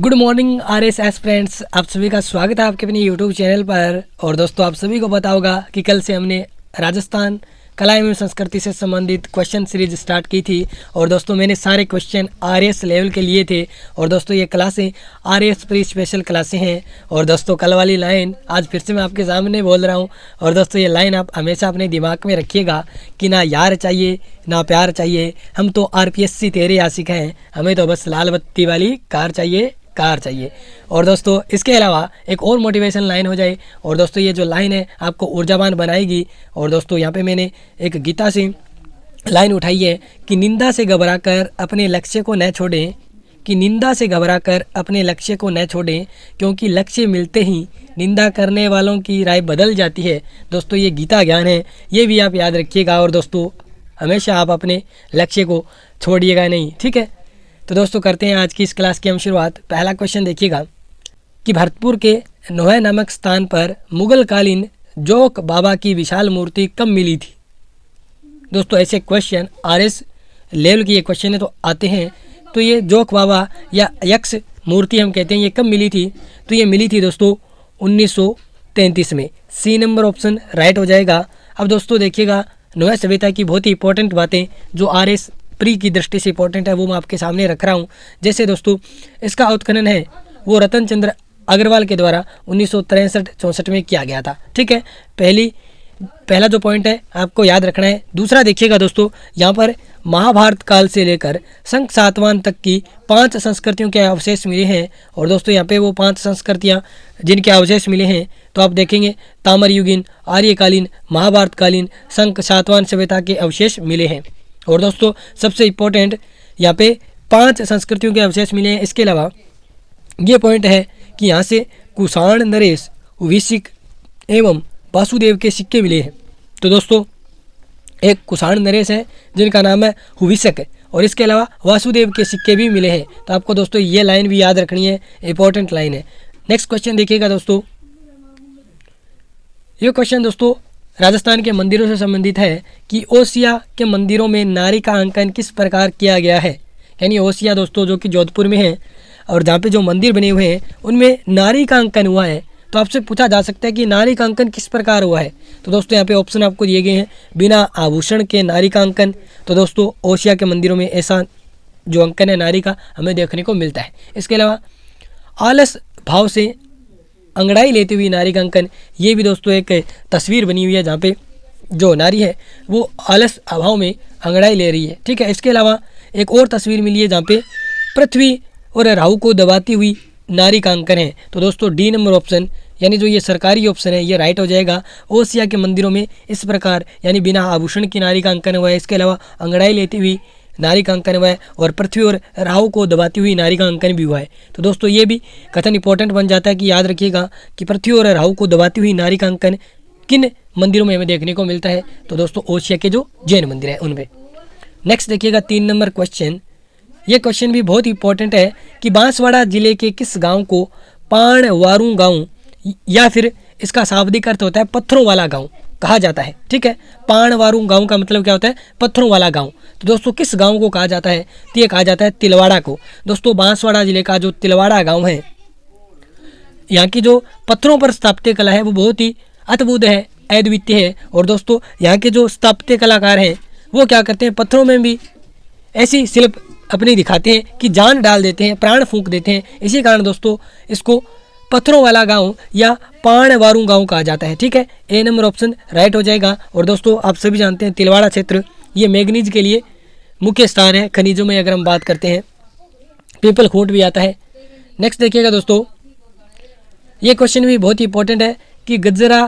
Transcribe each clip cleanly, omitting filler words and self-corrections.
Good morning RSS friends, आप सभी का स्वागत है आपके अपने यूट्यूब चैनल पर। और दोस्तों, आप सभी को पता होगा कि कल से हमने राजस्थान कला एवं संस्कृति से संबंधित क्वेश्चन सीरीज स्टार्ट की थी। और दोस्तों, मैंने सारे क्वेश्चन आरएस लेवल के लिए थे। और दोस्तों, ये क्लासें आरएस प्री स्पेशल क्लासें हैं। और दोस्तों, कल वाली लाइन आज फिर से मैं आपके सामने बोल रहा हूँ। और दोस्तों, ये लाइन आप हमेशा अपने दिमाग में रखिएगा कि ना यार चाहिए ना प्यार चाहिए, हम तो आरपीएससी तेरे आशिक हैं, हमें तो बस लाल बत्ती वाली कार चाहिए। और दोस्तों, इसके अलावा एक और मोटिवेशन लाइन हो जाए। और दोस्तों, ये जो लाइन है आपको ऊर्जावान बनाएगी। और दोस्तों, यहाँ पे मैंने एक गीता से लाइन उठाई है कि निंदा से घबराकर अपने लक्ष्य को न छोड़ें, क्योंकि लक्ष्य मिलते ही निंदा करने वालों की राय बदल जाती है। दोस्तों, ये गीता ज्ञान है, ये भी आप याद रखिएगा। और दोस्तों, हमेशा आप अपने लक्ष्य को छोड़िएगा नहीं, ठीक है। तो दोस्तों, करते हैं आज की इस क्लास की हम शुरुआत। पहला क्वेश्चन देखिएगा कि भरतपुर के नोहे नामक स्थान पर मुगल कालीन जोक बाबा की विशाल मूर्ति कब मिली थी। दोस्तों, ऐसे क्वेश्चन आरएस लेवल की ये क्वेश्चन है तो आते हैं। तो ये जोक बाबा या यक्ष मूर्ति हम कहते हैं, ये कब मिली थी? तो ये मिली थी दोस्तों 1933 में। सी नंबर ऑप्शन राइट हो जाएगा। अब दोस्तों देखिएगा, नोहे सभ्यता की बहुत ही इंपॉर्टेंट बातें जो आरएस प्री की दृष्टि से इंपॉर्टेंट है वो मैं आपके सामने रख रहा हूँ। जैसे दोस्तों, इसका उत्खनन है वो रतन चंद्र अग्रवाल के द्वारा 1963-64 में किया गया था, ठीक है। पहला जो पॉइंट है आपको याद रखना है। दूसरा देखिएगा दोस्तों, यहाँ पर महाभारत काल से लेकर संघ सातवाहन तक की 5 संस्कृतियों के अवशेष मिले हैं। और दोस्तों, यहाँ पे वो 5 संस्कृतियाँ जिनके अवशेष मिले हैं तो आप देखेंगे ताम्र युगीन, आर्यकालीन, महाभारत कालीन, संघ सातवाहन सभ्यता के अवशेष मिले हैं। और दोस्तों, सबसे इम्पोर्टेंट यहाँ पे 5 संस्कृतियों के अवशेष मिले हैं। इसके अलावा ये पॉइंट है कि यहाँ से कुषाण नरेश, हुविसिक एवं वासुदेव के सिक्के मिले हैं। तो दोस्तों, एक कुषाण नरेश है जिनका नाम है हुविसक, और इसके अलावा वासुदेव के सिक्के भी मिले हैं। तो आपको दोस्तों ये लाइन भी याद रखनी है, इंपॉर्टेंट लाइन है। नेक्स्ट क्वेश्चन देखिएगा दोस्तों। ये क्वेश्चन दोस्तों राजस्थान के मंदिरों से संबंधित है कि ओसिया के मंदिरों में नारी का अंकन किस प्रकार किया गया है। यानी ओसिया दोस्तों जो कि जोधपुर में है, और जहाँ पे जो मंदिर बने हुए हैं उनमें नारी का अंकन हुआ है। तो आपसे पूछा जा सकता है कि नारी का अंकन किस प्रकार हुआ है। तो दोस्तों, यहाँ पे ऑप्शन आपको दिए गए हैं। बिना आभूषण के नारी का अंकन, तो दोस्तों ओसिया के मंदिरों में ऐसा जो अंकन है नारी का हमें देखने को मिलता है। इसके अलावा आलस भाव से अंगड़ाई लेती हुई नारी का अंकन, ये भी दोस्तों एक तस्वीर बनी हुई है जहाँ पे जो नारी है वो आलस अभाव में अंगड़ाई ले रही है, ठीक है। इसके अलावा एक और तस्वीर मिली है जहाँ पे पृथ्वी और राहु को दबाती हुई नारी का अंकन है। तो दोस्तों डी नंबर ऑप्शन यानी जो ये सरकारी ऑप्शन है ये राइट हो जाएगा। ओसिया के मंदिरों में इस प्रकार यानी बिना आभूषण की नारी का अंकन हुआ है। इसके अलावा अंगड़ाई लेती हुई नारी का अंकन हुआ है, और पृथ्वी और राहु को दबाती हुई नारी का अंकन भी हुआ है। तो दोस्तों, ये भी कथन इंपॉर्टेंट बन जाता है कि याद रखिएगा कि पृथ्वी और राहु को दबाती हुई नारी का अंकन किन मंदिरों में हमें देखने को मिलता है। तो दोस्तों, ओसिया के जो जैन मंदिर है उनमें। नेक्स्ट देखिएगा 3 नंबर क्वेश्चन। ये क्वेश्चन भी बहुत इंपॉर्टेंट है कि बांसवाड़ा जिले के किस गाँव को पाणवारू गाँव या फिर इसका शाब्दिक अर्थ होता है पत्थरों वाला गाँव कहा जाता है, ठीक है। पाणवारू गांव का मतलब क्या होता है? पत्थरों वाला गांव। तो दोस्तों, किस गांव को कहा जाता है? तो ये कहा जाता है तिलवाड़ा को। दोस्तों, बांसवाड़ा जिले का जो तिलवाड़ा गांव है, यहाँ की जो पत्थरों पर स्थापत्य कला है वो बहुत ही अद्भुत है, अद्वितीय है। और दोस्तों, यहाँ के जो स्थापत्य कलाकार हैं वो क्या करते हैं, पत्थरों में भी ऐसी शिल्प अपनी दिखाते हैं कि जान डाल देते हैं, प्राण फूंक देते हैं। इसी कारण दोस्तों इसको पत्थरों वाला गांव या पाणवारू गांव कहा जाता है, ठीक है। ए नंबर ऑप्शन राइट हो जाएगा। और दोस्तों, आप सभी जानते हैं तिलवाड़ा क्षेत्र ये मैग्नीज के लिए मुख्य स्थान है। खनिजों में अगर हम बात करते हैं पीपल खूंट भी आता है। नेक्स्ट देखिएगा दोस्तों, ये क्वेश्चन भी बहुत ही इंपॉर्टेंट है कि गजरा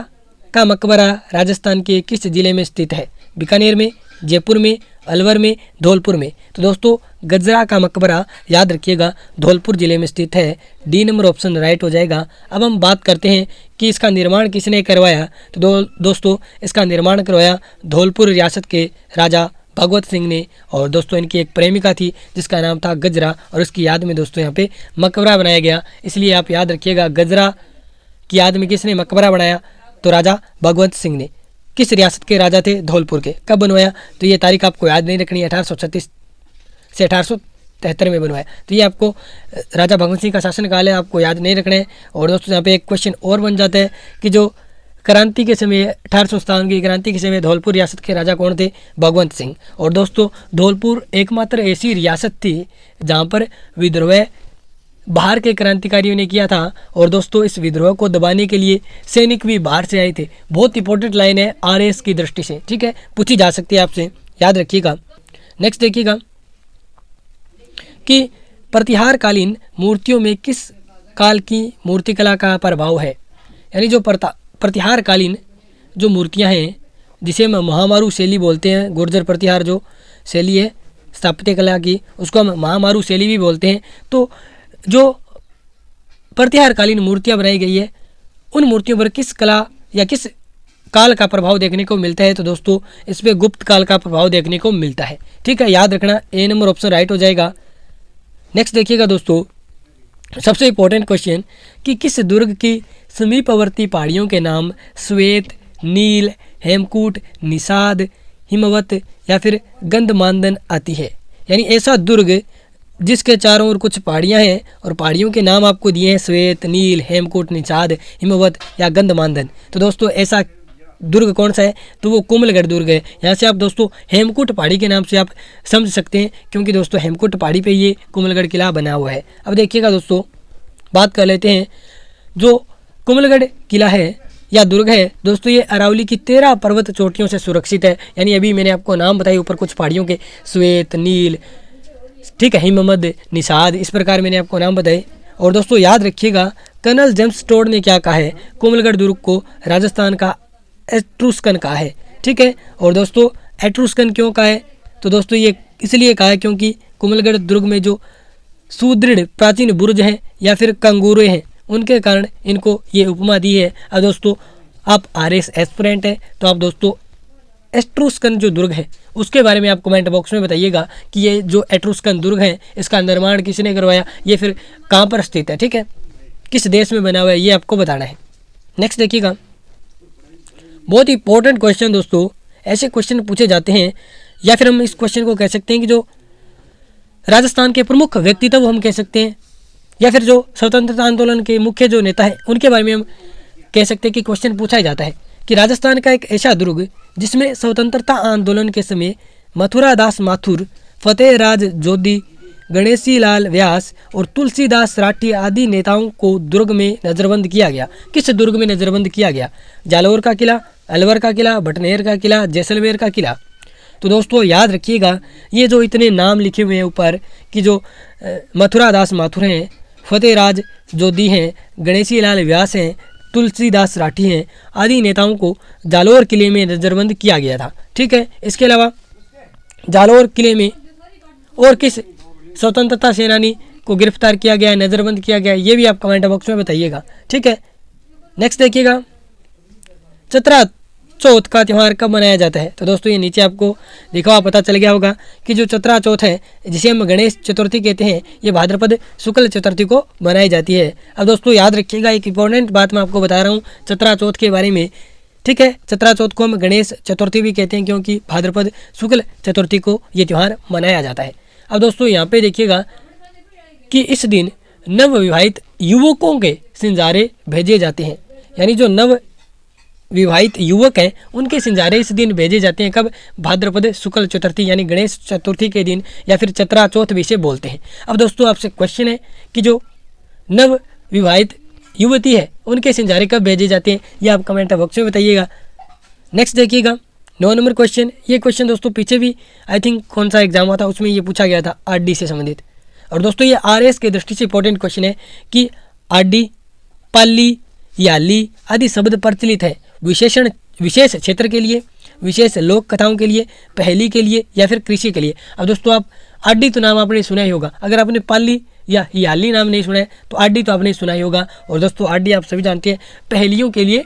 का मकबरा राजस्थान के किस जिले में स्थित है? बीकानेर में, जयपुर में, अलवर में, धौलपुर में। तो दोस्तों, गजरा का मकबरा याद रखिएगा धौलपुर जिले में स्थित है। डी नंबर ऑप्शन राइट हो जाएगा। अब हम बात करते हैं कि इसका निर्माण किसने करवाया। तो दोस्तों, इसका निर्माण करवाया धौलपुर रियासत के राजा भगवत सिंह ने। और दोस्तों, इनकी एक प्रेमिका थी जिसका नाम था गजरा, और उसकी याद में दोस्तों यहाँ पे मकबरा बनाया गया। इसलिए आप याद रखिएगा गजरा की याद में किसने मकबरा बनाया? तो राजा भगवत सिंह ने। किस रियासत के राजा थे? धौलपुर के। कब बनवाया? तो ये तारीख आपको याद नहीं रखनी है, 1836 से 18 1973 में बनवाया। तो ये आपको राजा भगत सिंह का शासनकाल है, आपको याद नहीं रखना है। और दोस्तों यहाँ पे एक क्वेश्चन और बन जाता है कि जो क्रांति के समय 1857 की क्रांति के समय धौलपुर रियासत के राजा कौन थे? भगवंत सिंह। और दोस्तों धौलपुर एकमात्र ऐसी रियासत थी जहाँ पर विद्रोह बाहर के क्रांतिकारियों ने किया था। और दोस्तों इस विद्रोह को दबाने के लिए सैनिक भी बाहर से आए थे। बहुत इंपॉर्टेंट लाइन है आरएस की दृष्टि से, ठीक है, पूछी जा सकती है आपसे, याद रखिएगा। नेक्स्ट देखिएगा कि प्रतिहारकालीन मूर्तियों में किस काल की मूर्तिकला का प्रभाव है? यानी जो प्रतिहारकालीन जो मूर्तियां हैं, जिसे हम महामारू शैली बोलते हैं, गुर्जर प्रतिहार जो शैली है स्थापत्य कला की, उसको हम महामारू शैली भी बोलते हैं। तो जो प्रतिहारकालीन मूर्तियां बनाई गई है, उन मूर्तियों पर किस कला या किस काल का प्रभाव देखने को मिलता है? तो दोस्तों इस पर गुप्त काल का प्रभाव देखने को मिलता है, ठीक है, याद रखना। ए नंबर ऑप्शन राइट हो जाएगा। नेक्स्ट देखिएगा दोस्तों, सबसे इंपॉर्टेंट क्वेश्चन कि किस दुर्ग की समीपवर्ती पहाड़ियों के नाम श्वेत, नील, हेमकूट, निषाद, हिमवत या फिर गंधमादन आती है? यानी ऐसा दुर्ग जिसके चारों ओर कुछ पहाड़ियाँ हैं और पहाड़ियों के नाम आपको दिए हैं श्वेत, नील, हेमकूट, निषाद, हिमवत या गंधमादन। तो दोस्तों ऐसा दुर्ग कौन सा है? तो वो कुंभलगढ़ दुर्ग है। यहाँ से आप दोस्तों हेमकूट पहाड़ी के नाम से आप समझ सकते हैं, क्योंकि दोस्तों हेमकूट पहाड़ी पे ये कुंभलगढ़ किला बना हुआ है। अब देखिएगा दोस्तों, बात कर लेते हैं जो कुंभलगढ़ किला है या दुर्ग है दोस्तों, ये अरावली की 13 पर्वत चोटियों से सुरक्षित है। यानी अभी मैंने आपको नाम बताए ऊपर कुछ पहाड़ियों के, श्वेत, नील, ठीक है, हिमवत, निषाद, इस प्रकार मैंने आपको नाम बताए। और दोस्तों याद रखिएगा, कर्नल जेम्स टोड ने क्या कहा है? कुंभलगढ़ दुर्ग को राजस्थान का एट्रुस्कन कहा है, ठीक है। और दोस्तों एट्रुस्कन क्यों कहा है? तो दोस्तों ये इसलिए कहा है क्योंकि कुंभलगढ़ दुर्ग में जो सुदृढ़ प्राचीन बुर्ज हैं या फिर कंगूरे हैं, उनके कारण इनको ये उपमा दी है। अब दोस्तों आप आरएस एस्पिरेंट है तो आप दोस्तों एट्रुस्कन जो दुर्ग है उसके बारे में आप कमेंट बॉक्स में बताइएगा कि ये जो एट्रुस्कन दुर्ग है इसका निर्माण किसने करवाया, ये फिर कहाँ पर स्थित है, ठीक है, किस देश में बना हुआ है, ये आपको बताना है। नेक्स्ट देखिएगा, बहुत ही इंपॉर्टेंट क्वेश्चन दोस्तों, ऐसे क्वेश्चन पूछे जाते हैं या फिर हम इस क्वेश्चन को कह सकते हैं कि जो राजस्थान के प्रमुख व्यक्तित्व हम कह सकते हैं या फिर जो स्वतंत्रता आंदोलन के मुख्य जो नेता हैं उनके बारे में हम कह सकते हैं कि क्वेश्चन पूछा जाता है कि राजस्थान का एक ऐसा दुर्ग जिसमें स्वतंत्रता आंदोलन के समय मथुरा दास माथुर, फतेहराज जोधी, गणेशी लाल व्यास और तुलसीदास राठी आदि नेताओं को दुर्ग में नजरबंद किया गया। किस दुर्ग में नजरबंद किया गया? जालौर का किला, अलवर का किला, भटनेर का किला, जैसलमेर का किला। तो दोस्तों याद रखिएगा, ये जो इतने नाम लिखे हुए हैं ऊपर कि जो मथुरा दास माथुर हैं, फतेहराज जोधी हैं, गणेशी लाल व्यास हैं, तुलसीदास राठी हैं, आदि नेताओं को जालौर किले में नजरबंद किया गया था, ठीक है। इसके अलावा जालौर किले में और किस स्वतंत्रता सेनानी को गिरफ्तार किया गया, नजरबंद किया गया, ये भी आप कमेंट बॉक्स में बताइएगा, ठीक है। नेक्स्ट देखिएगा, चतरा चौथ का त्यौहार कब मनाया जाता है? तो दोस्तों ये नीचे आपको लिखा हुआ पता चल गया होगा कि जो चतरा चौथ है जिसे हम गणेश चतुर्थी कहते हैं, ये भाद्रपद शुक्ल चतुर्थी को मनाई जाती है। अब दोस्तों याद रखिएगा, एक इंपॉर्टेंट बात मैं आपको बता रहा हूँ चतरा चौथ के बारे में, ठीक है। चतरा चौथ को हम गणेश चतुर्थी भी कहते हैं क्योंकि भाद्रपद शुक्ल चतुर्थी को ये त्यौहार मनाया जाता है। अब दोस्तों यहाँ पे देखिएगा कि इस दिन नवविवाहित युवकों के सिंजारे भेजे जाते हैं। यानी जो नव विवाहित युवक हैं उनके सिंजारे इस दिन भेजे जाते हैं। कब? भाद्रपद शुक्ल चतुर्थी यानी गणेश चतुर्थी के दिन या फिर चतरा चौथ भी इसे बोलते हैं। अब दोस्तों आपसे क्वेश्चन है कि जो नव विवाहित युवती है उनके सिंजारे कब भेजे जाते हैं, ये आप कमेंट बॉक्स में बताइएगा। नेक्स्ट देखिएगा 9 नंबर क्वेश्चन। ये क्वेश्चन दोस्तों पीछे भी आई थिंक कौन सा एग्जाम हुआ था उसमें ये पूछा गया था, आरडी से संबंधित। और दोस्तों ये आरएस के दृष्टि से इंपॉर्टेंट क्वेश्चन है कि आरडी, पाली, याली आदि शब्द प्रचलित है विशेष क्षेत्र के लिए, विशेष लोक कथाओं के लिए, पहेली के लिए या फिर कृषि के लिए। अब दोस्तों आप आरडी तो नाम आपने सुना ही होगा, अगर आपने पाली या याली नाम नहीं सुना है तो आरडी तो आपने सुना ही होगा। और दोस्तों आरडी आप सभी जानते हैं पहेलियों के लिए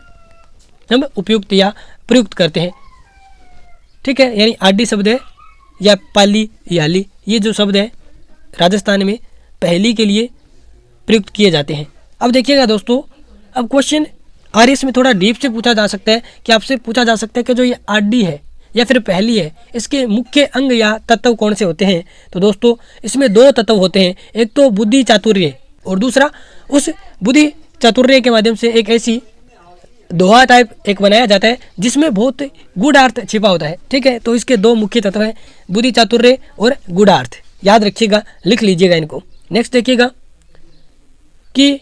हम उपयुक्त या प्रयुक्त करते हैं, ठीक है। यानी आरडी शब्द है या पाली, याली, ये जो शब्द है राजस्थान में पहेली के लिए प्रयुक्त किए जाते हैं। अब देखिएगा दोस्तों, अब क्वेश्चन आरएस में थोड़ा डीप से पूछा जा सकता है कि आपसे पूछा जा सकता है कि जो ये आरडी है या फिर पहेली है, इसके मुख्य अंग या तत्व कौन से होते हैं? तो दोस्तों इसमें दो तत्व होते हैं, एक तो बुद्धि चातुर्य और दूसरा उस बुद्धि चातुर्य के माध्यम से एक ऐसी दोहा टाइप एक बनाया जाता है जिसमें बहुत गूढ़ार्थ छिपा होता है। ठीक है, तो इसके दो मुख्य तत्व हैं, बुद्धि चातुर्य और गूढ़ार्थ। याद रखिएगा, लिख लीजिएगा इनको। नेक्स्ट देखिएगा कि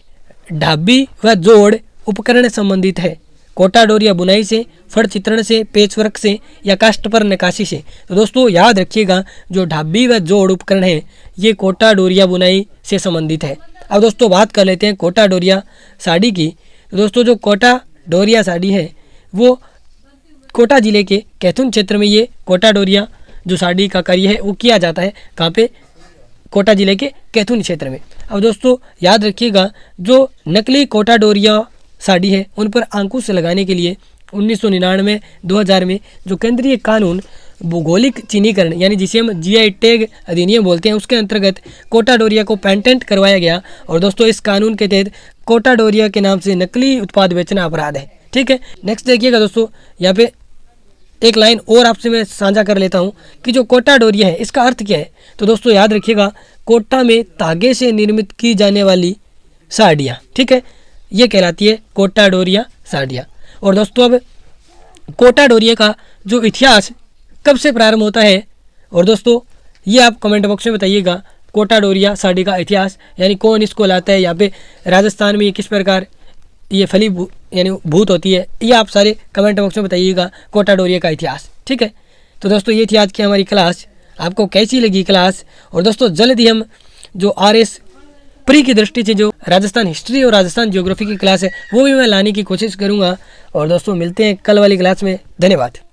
ढाबी व जोड़ उपकरण संबंधित है, कोटा डोरिया बुनाई से, फड़ चित्रण से, पेचवर्क से या काष्ठ पर नकाशी से। तो दोस्तों याद रखिएगा, जो ढाबी व जोड़ उपकरण है ये कोटा डोरिया बुनाई से संबंधित है। अब दोस्तों बात कर लेते हैं कोटा डोरिया साड़ी की। तो दोस्तों जो कोटा डोरिया साड़ी है वो कोटा जिले के कैथून क्षेत्र में ये कोटा डोरिया जो साड़ी का कार्य है वो किया जाता है। कहाँ पे? कोटा जिले के कैथून क्षेत्र में। अब दोस्तों याद रखिएगा, जो नकली कोटा डोरिया साड़ी है उन पर अंकुश लगाने के लिए 1999-2000 में जो केंद्रीय कानून भौगोलिक चिन्हीकरण यानी जिसे हम जीआई टैग अधिनियम बोलते हैं उसके अंतर्गत कोटा डोरिया को पेटेंट करवाया गया। और दोस्तों इस कानून के तहत कोटा डोरिया के नाम से नकली उत्पाद बेचना अपराध है। ठीक है, नेक्स्ट देखिएगा दोस्तों, यहाँ पे एक लाइन और आपसे मैं साझा कर लेता हूँ कि जो कोटा डोरिया है इसका अर्थ क्या है। तो दोस्तों याद रखिएगा, कोटा में धागे से निर्मित की जाने वाली साड़ियाँ, ठीक है, ये कहलाती है कोटा डोरिया साड़ियाँ। और दोस्तों अब कोटा डोरिया का जो इतिहास कब से प्रारंभ होता है, और दोस्तों ये आप कमेंट बॉक्स में बताइएगा, कोटा डोरिया साड़ी का इतिहास यानी कौन इसको लाता है, यहाँ पे राजस्थान में ये किस प्रकार ये फली यानी भूत होती है, ये आप सारे कमेंट बॉक्स में बताइएगा कोटा डोरिया का इतिहास। ठीक है, तो दोस्तों ये थी आज की हमारी क्लास। आपको कैसी लगी क्लास? और दोस्तों जल्द ही हम जो RS प्री की दृष्टि से जो राजस्थान हिस्ट्री और राजस्थान ज्योग्राफी की क्लास है वो भी मैं लाने की कोशिश करूँगा। और दोस्तों मिलते हैं कल वाली क्लास में। धन्यवाद।